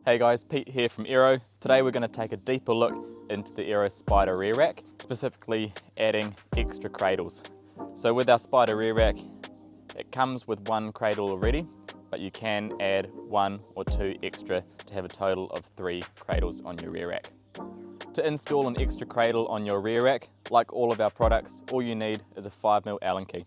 Hey guys, Pete here from Aero. Today we're going to take a deeper look into the Aero Spider rear rack, specifically adding extra cradles. So with our Spider rear rack, it comes with one cradle already, but you can add one or two extra to have a total of 3 cradles on your rear rack. To install an extra cradle on your rear rack, like all of our products, all you need is a 5mm Allen key.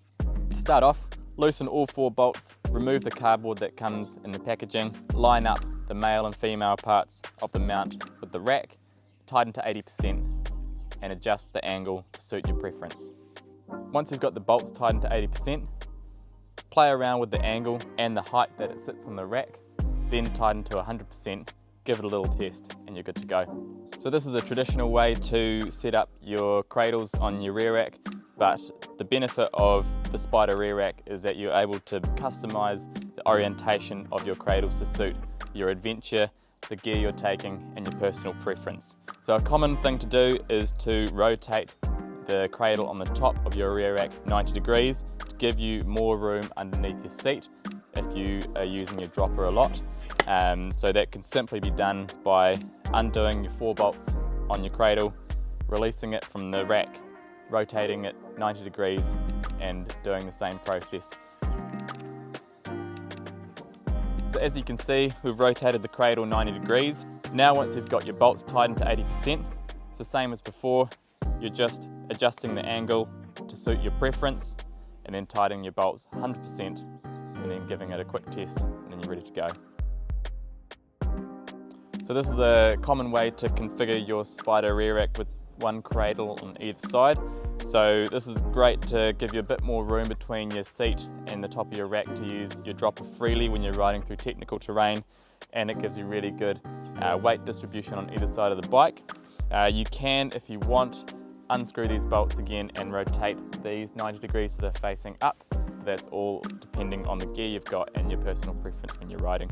To start off, loosen all 4 bolts, remove the cardboard that comes in the packaging, line up the male and female parts of the mount with the rack, tighten to 80% and adjust the angle to suit your preference. Once you've got the bolts tightened to 80%, play around with the angle and the height that it sits on the rack, then tighten to 100%, give it a little test and you're good to go. So this is a traditional way to set up your cradles on your rear rack, but the benefit of the Spider rear rack is that you're able to customize the orientation of your cradles to suit your adventure, the gear you're taking, and your personal preference. So a common thing to do is to rotate the cradle on the top of your rear rack 90 degrees to give you more room underneath your seat if you are using your dropper a lot. So that can simply be done by undoing your 4 bolts on your cradle, releasing it from the rack, rotating it 90 degrees and doing the same process. So as you can see, we've rotated the cradle 90 degrees. Now once you've got your bolts tightened to 80%, it's the same as before. You're just adjusting the angle to suit your preference and then tightening your bolts 100% and then giving it a quick test and then you're ready to go. So this is a common way to configure your Spider rear rack with one cradle on either side. So this is great to give you a bit more room between your seat and the top of your rack to use your dropper freely when you're riding through technical terrain, and it gives you really good weight distribution on either side of the bike. You can, if you want, unscrew these bolts again and rotate these 90 degrees so they're facing up. That's all depending on the gear you've got and your personal preference when you're riding.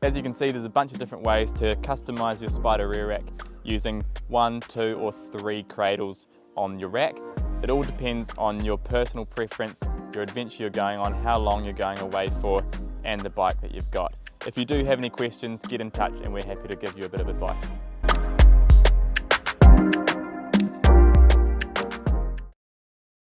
As you can see, there's a bunch of different ways to customize your Spider rear rack using 1, 2 or 3 cradles on your rack. It all depends on your personal preference, your adventure you're going on, how long you're going away for, and the bike that you've got. If you do have any questions, get in touch and we're happy to give you a bit of advice.